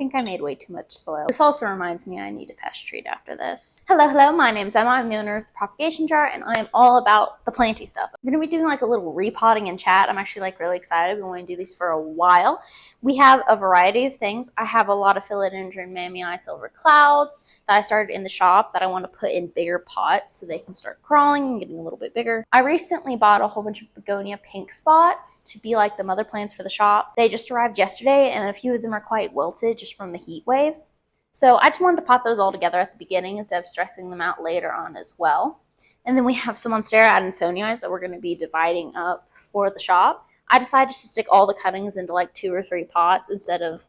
think I made way too much soil. This also reminds me I need to pest treat after this. Hello, my name's Emma. I'm the owner of the Propagation Jar, and I am all about the planty stuff. I'm gonna be doing like a little repotting and chat. I'm actually like really excited. I've been wanting to do these for a while. We have a variety of things. I have a lot of Philodendron Mamei Silver Clouds that I started in the shop that I want to put in bigger pots so they can start crawling and getting a little bit bigger. I recently bought a whole bunch of Begonia Pink Spots to be like the mother plants for the shop. They just arrived yesterday, and a few of them are quite wilted just from the heat wave. So I just wanted to pot those all together at the beginning instead of stressing them out later on as well. And then we have some Monstera Adansonii that we're going to be dividing up for the shop. I decided just to stick all the cuttings into like 2 or 3 pots instead of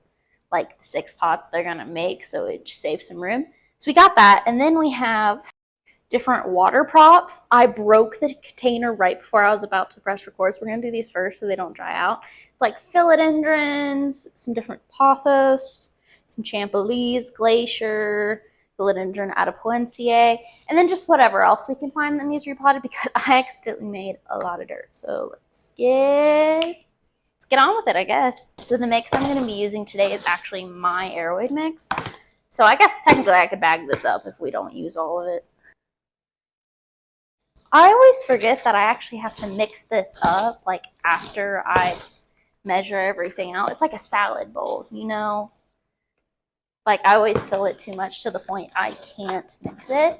like the 6 pots they're going to make, so it just saves some room. So we got that, and then we have different water props. I broke the container right before I was about to press record, so we're going to do these first so they don't dry out. It's like philodendrons, some different pothos, some champolies, glacier, Philodendron Adansonii, and then just whatever else we can find that needs repotted because I accidentally made a lot of dirt. So let's get on with it, I guess. So the mix I'm going to be using today is actually my aeroid mix. So I guess technically I could bag this up if we don't use all of it. I always forget that I actually have to mix this up like after I measure everything out. It's like a salad bowl, you know? Like I always fill it too much to the point I can't mix it.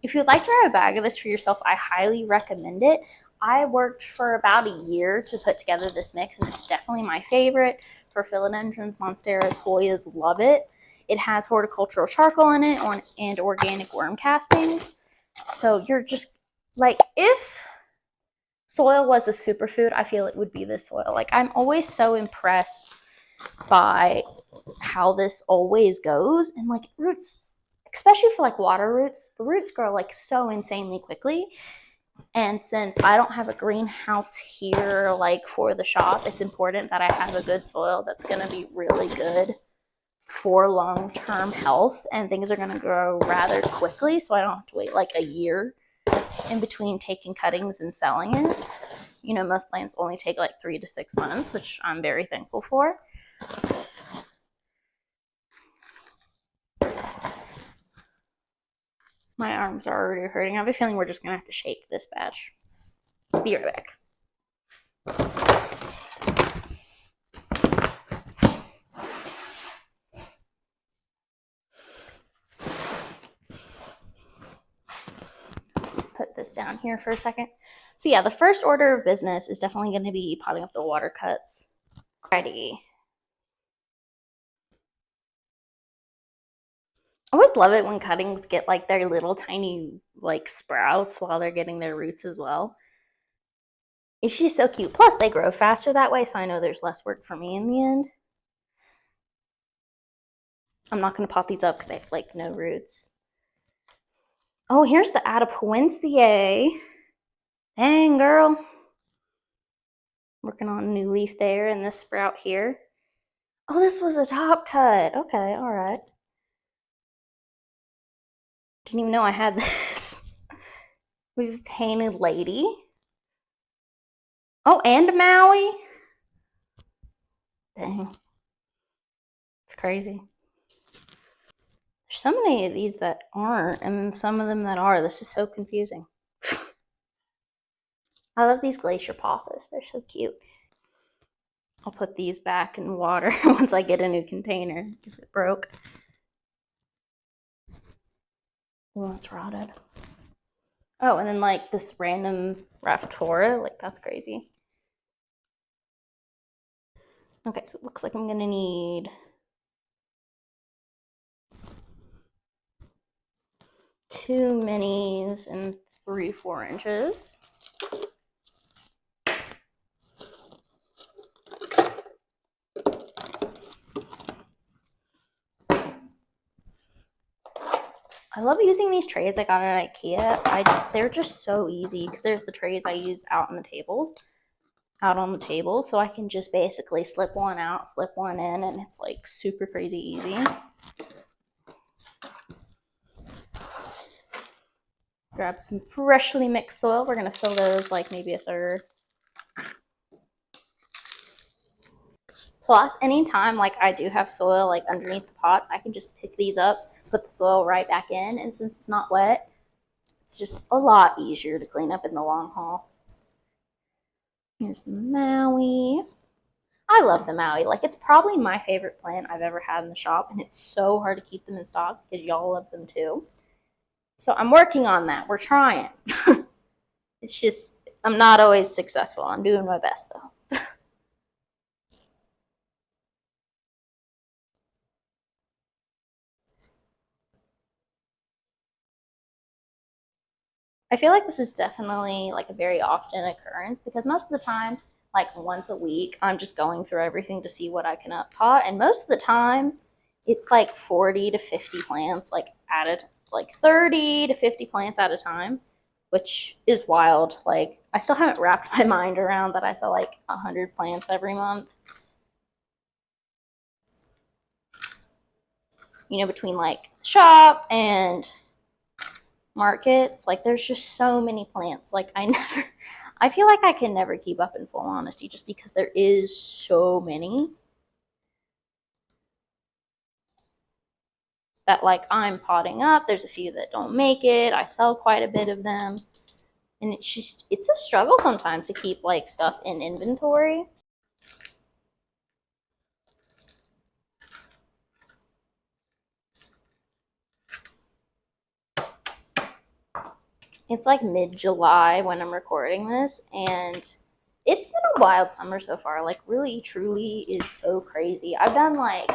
If you'd like to grab a bag of this for yourself, I highly recommend it. I worked for about a year to put together this mix, and it's definitely my favorite. For philodendrons, monsteras, hoyas love it. It has horticultural charcoal in it and organic worm castings. So you're just like, if soil was a superfood, I feel it would be this soil. Like I'm always so impressed by how this always goes, and like roots, especially for like water roots, the roots grow like so insanely quickly. And since I don't have a greenhouse here like for the shop, it's important that I have a good soil that's going to be really good for long-term health, and things are going to grow rather quickly, so I don't have to wait like a year in between taking cuttings and selling it. You know, most plants only take like 3 to 6 months, which I'm very thankful for. My arms are already hurting. I have a feeling we're just going to have to shake this batch. Be right back. Put this down here for a second. So yeah, the first order of business is definitely going to be potting up the water cuts. Ready. I always love it when cuttings get like their little tiny like sprouts while they're getting their roots as well. It's just so cute. Plus they grow faster that way, so I know there's less work for me in the end. I'm not going to pot these up because they have like no roots. Oh, here's the Adansonii. Dang, girl. Working on a new leaf there and this sprout here. Oh, this was a top cut. Okay, all right. Didn't even know I had this. We've painted Lady. Oh, and Maui. Dang. It's crazy. There's so many of these that aren't, and then some of them that are. This is so confusing. I love these glacier pothos. They're so cute. I'll put these back in water once I get a new container because it broke. Oh, it's rotted. Oh, and then like this random Raphtora, like that's crazy. Okay, so it looks like I'm gonna need 2 minis and 3-4 inches. I love using these trays I got at IKEA. They're just so easy because there's the trays I use out on the table, so I can just basically slip one out, slip one in, and it's like super crazy easy. Grab some freshly mixed soil. We're gonna fill those like maybe a third. Plus, anytime like I do have soil like underneath the pots, I can just pick these up, put the soil right back in, and since it's not wet, it's just a lot easier to clean up in the long haul. Here's the Maui. I love the Maui. Like, it's probably my favorite plant I've ever had in the shop, and it's so hard to keep them in stock because y'all love them too. So I'm working on that. We're trying. It's just, I'm not always successful. I'm doing my best though. I feel like this is definitely like a very often occurrence because most of the time, like once a week, I'm just going through everything to see what I can up pot, and most of the time, it's like 40 to 50 plants, like at like 30 to 50 plants at a time, which is wild. Like I still haven't wrapped my mind around that I sell like 100 plants every month. You know, between like shop and markets, like there's just so many plants. Like I feel like I can never keep up in full honesty just because there is so many that like I'm potting up. There's a few that don't make it. I sell quite a bit of them. And it's a struggle sometimes to keep like stuff in inventory. It's like mid-July when I'm recording this, and it's been a wild summer so far. Like really, truly is so crazy. I've done like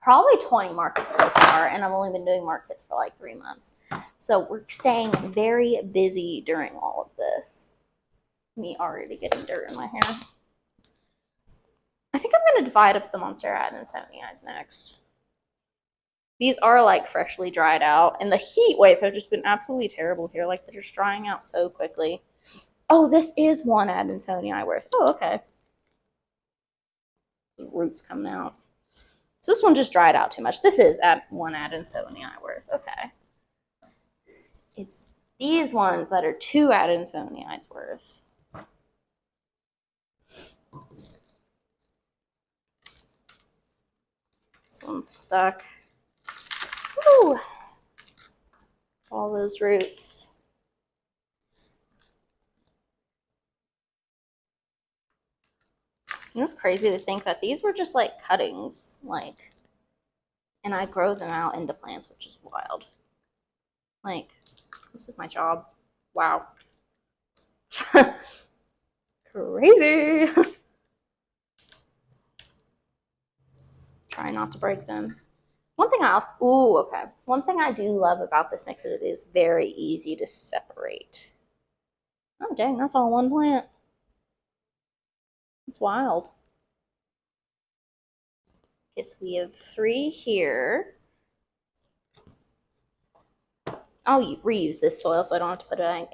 probably 20 markets so far, and I've only been doing markets for like 3 months. So we're staying very busy during all of this. Me already getting dirt in my hair. I think I'm going to divide up the Monstera Adansonii next. These are like freshly dried out, and the heat wave have just been absolutely terrible here. Like they're just drying out so quickly. Oh, this is one Adansonii worth. Oh, okay. The roots coming out. So this one just dried out too much. This is at one Adansonii worth. Okay. It's these ones that are 2 Adansonii worth. This one's stuck. Woo! All those roots. You know, it's crazy to think that these were just like cuttings, like, and I grow them out into plants, which is wild. Like, this is my job. Wow. Crazy. Try not to break them. One thing One thing I do love about this mix is it is very easy to separate. Oh, dang, that's all one plant. It's wild. Guess we have 3 here. I'll reuse this soil so I don't have to put it in.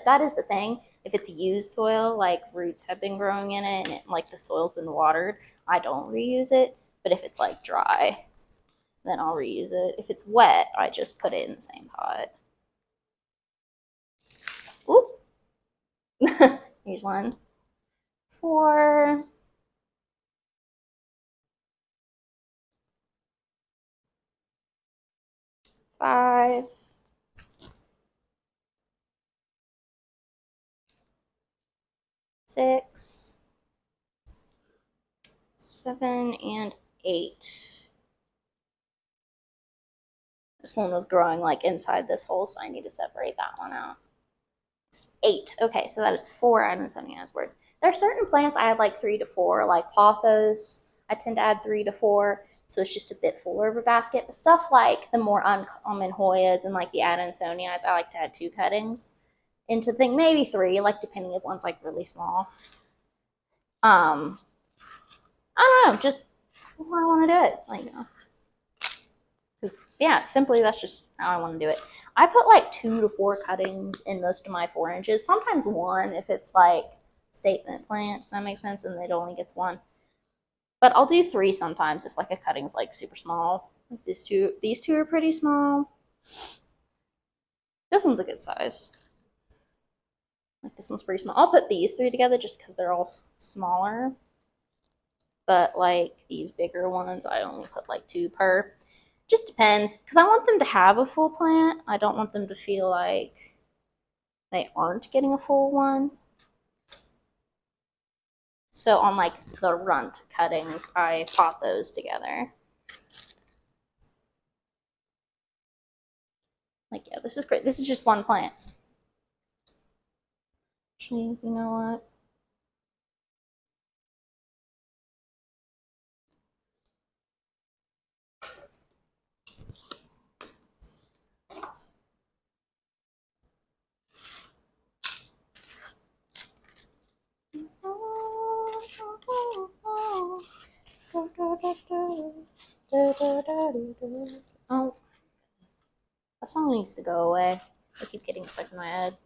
That is the thing. If it's used soil, like roots have been growing in it and like the soil's been watered, I don't reuse it. But if it's like dry, then I'll reuse it. If it's wet, I just put it in the same pot. Oop. Here's 1, 4. 5. 6. 7 and 8. This one was growing like inside this hole, so I need to separate that one out. 8. Okay, so that is 4 Adansonii worth. There are certain plants I add like 3 to 4, like pothos. I tend to add 3 to 4, so it's just a bit fuller of a basket. But stuff like the more uncommon Hoyas and like the Adansonii, I like to add 2 cuttings into thing, maybe 3, like depending if one's like really small. I don't know, just how I want to do it. Like, you know. Yeah, simply that's just how I want to do it. I put like 2 to 4 cuttings in most of my 4 inches. Sometimes 1 if it's like statement plants. That makes sense, and it only gets 1. But I'll do 3 sometimes if like a cutting's like super small. Like these two are pretty small. This one's a good size. Like this one's pretty small. I'll put these 3 together just because they're all smaller. but like these bigger ones, I only put like 2 per. Just depends, because I want them to have a full plant. I don't want them to feel like they aren't getting a full one. So on like the runt cuttings, I pot those together. Like, yeah, this is great. This is just one plant. Actually, you know what? Oh, that song needs to go away. I keep getting stuck in my head.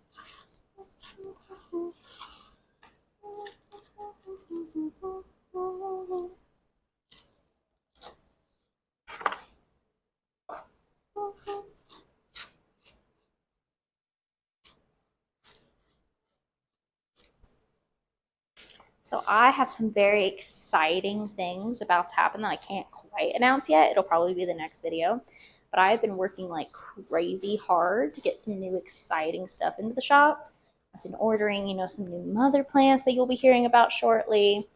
So I have some very exciting things about to happen that I can't quite announce yet. It'll probably be the next video. But I've been working like crazy hard to get some new exciting stuff into the shop. I've been ordering, you know, some new mother plants that you'll be hearing about shortly.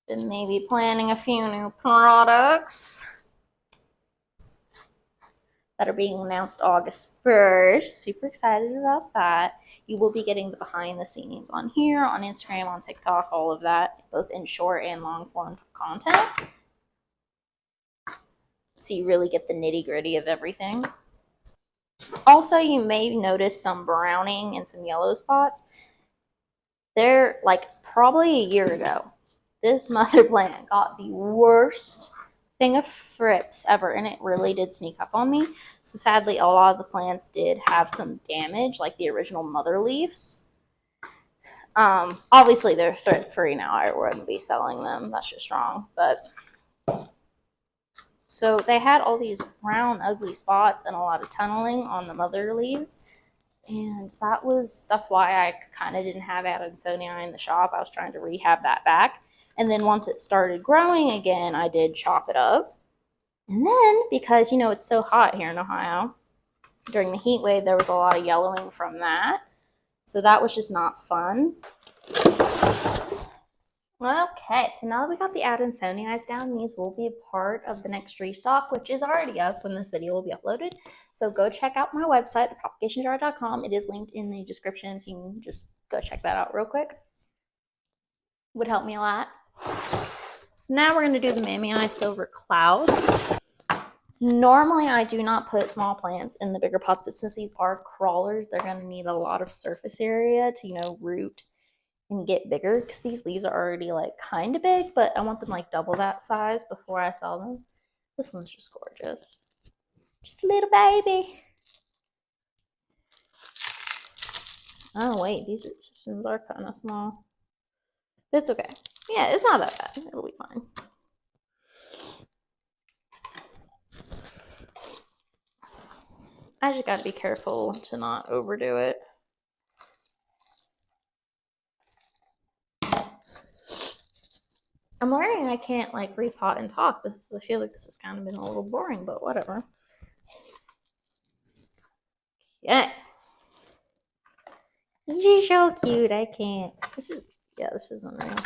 Then maybe planning a few new products that are being announced August 1st. Super excited about that. You will be getting the behind the scenes on here, on Instagram, on TikTok, all of that, both in short and long form content. So you really get the nitty gritty of everything. Also, you may notice some browning and some yellow spots. They're like probably a year ago. This mother plant got the worst thing of thrips ever, and it really did sneak up on me. So sadly, a lot of the plants did have some damage, like the original mother leaves. Obviously they're thrip free now. I wouldn't be selling them. That's just wrong. But so they had all these brown, ugly spots and a lot of tunneling on the mother leaves. And that's why I kind of didn't have Adansonii in the shop. I was trying to rehab that back. And then once it started growing again, I did chop it up. And then, because, you know, it's so hot here in Ohio, during the heat wave, there was a lot of yellowing from that. So that was just not fun. Okay, so now that we got the Adansonii down, these will be a part of the next restock, which is already up when this video will be uploaded. So go check out my website, propagationjar.com. It is linked in the description, so you can just go check that out real quick. Would help me a lot. So now we're going to do the Mamei Silver Clouds. Normally, I do not put small plants in the bigger pots, but since these are crawlers, they're going to need a lot of surface area to, you know, root and get bigger, because these leaves are already like kind of big, but I want them like double that size before I sell them. This one's just gorgeous. Just a little baby. Oh wait, these systems are kind of small. But it's okay. Yeah, it's not that bad. It'll be fine. I just gotta be careful to not overdo it. I'm learning I can't like repot and talk. I feel like this has kind of been a little boring, but whatever. Yeah. You're so cute. I can't. This is unreal.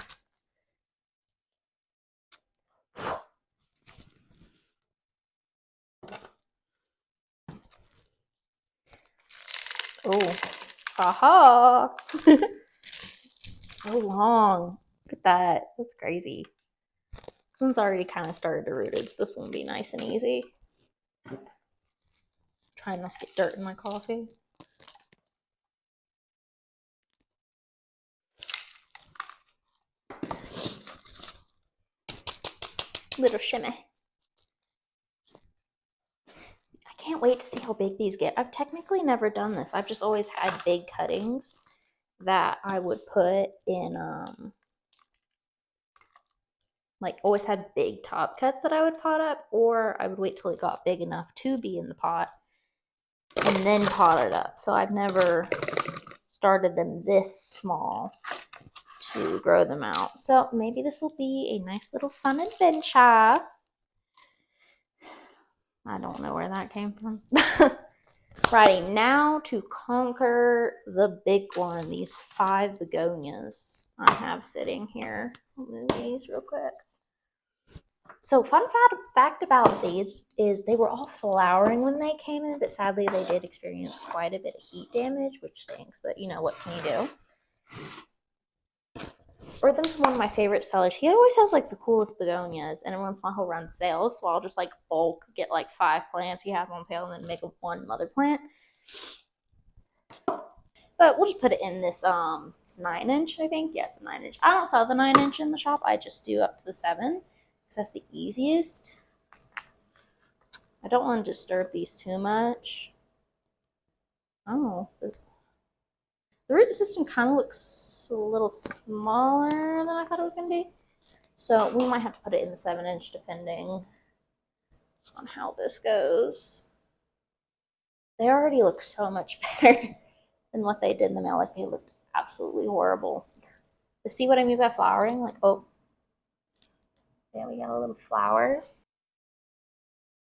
Oh, haha. So long. Look at that. That's crazy. This one's already kind of started to root, so this one will be nice and easy. Trying not to get dirt in my coffee. Little shimmy. I can't wait to see how big these get. I've technically never done this. I've just always had big cuttings that I would put in, like always had big top cuts that I would pot up, or I would wait till it got big enough to be in the pot and then pot it up. So I've never started them this small to grow them out. So maybe this will be a nice little fun adventure. I don't know where that came from. Ready now to conquer the big one, these 5 begonias I have sitting here. I'll move these real quick. So fun fact about these is they were all flowering when they came in, but sadly they did experience quite a bit of heat damage, which stinks, but you know, what can you do? Rhythm's one of my favorite sellers. He always has like the coolest begonias, and every once in a while he'll run sales, so I'll just like bulk get like 5 plants he has on sale and then make 1 mother plant. But we'll just put it in this it's 9-inch, I think. Yeah, it's a 9-inch. I don't sell the 9-inch in the shop. I just do up to the 7 because that's the easiest. I don't want to disturb these too much. Oh, the root system kind of looks a little smaller than I thought it was going to be. So we might have to put it in the 7-inch depending on how this goes. They already look so much better than what they did in the mail. Like, they looked absolutely horrible. But see what I mean by flowering? Like, oh, there we got a little flower.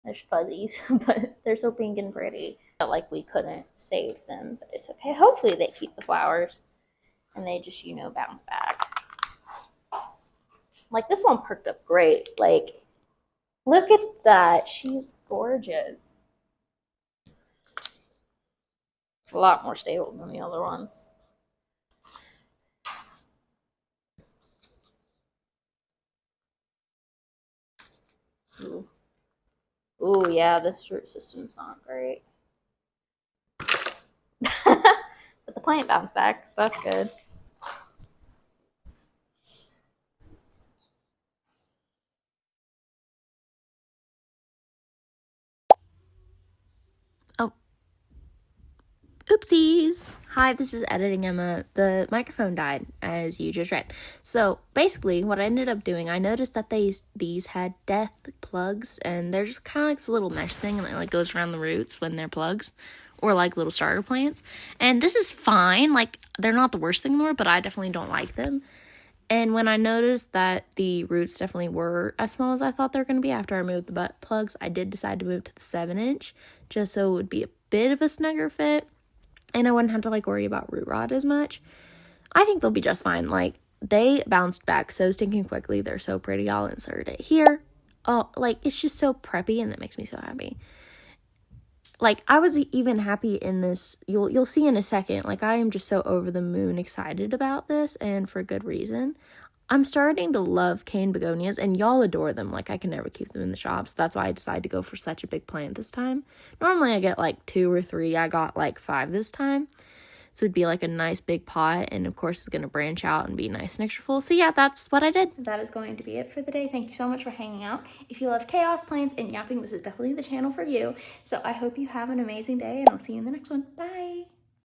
There's fuzzies, but they're so pink and pretty. Like, we couldn't save them, but it's okay. Hopefully they keep the flowers and they just, you know, bounce back. Like, this one perked up great. Like, look at that. She's gorgeous. A lot more stable than the other ones. Ooh. Ooh, yeah, this root system's not great. But the plant bounced back, so that's good. Oh. Oopsies. Hi, this is Editing Emma. The microphone died, as you just read. So, basically, what I ended up doing, I noticed that these had death plugs, and they're just kind of like this little mesh thing, and it like goes around the roots when they're plugs, or like little starter plants. And this is fine. Like, they're not the worst thing in the world, but I definitely don't like them. And when I noticed that the roots definitely were as small as I thought they were going to be after I moved the butt plugs, I did decide to move to the 7-inch, just so it would be a bit of a snugger fit. And I wouldn't have to, like, worry about root rot as much. I think they'll be just fine. Like, they bounced back so stinking quickly. They're so pretty. I'll insert it here. Oh, like, it's just so preppy, and that makes me so happy. Like, I was even happy in this. You'll see in a second. Like, I am just so over the moon excited about this, and for good reason. I'm starting to love cane begonias, and y'all adore them. Like, I can never keep them in the shops. That's why I decided to go for such a big plant this time. Normally, I get, like, 2 or 3. I got, like, 5 this time. So it'd be, like, a nice big pot, and, of course, it's going to branch out and be nice and extra full. So, yeah, that's what I did. That is going to be it for the day. Thank you so much for hanging out. If you love chaos, plants, and yapping, this is definitely the channel for you. So I hope you have an amazing day, and I'll see you in the next one. Bye!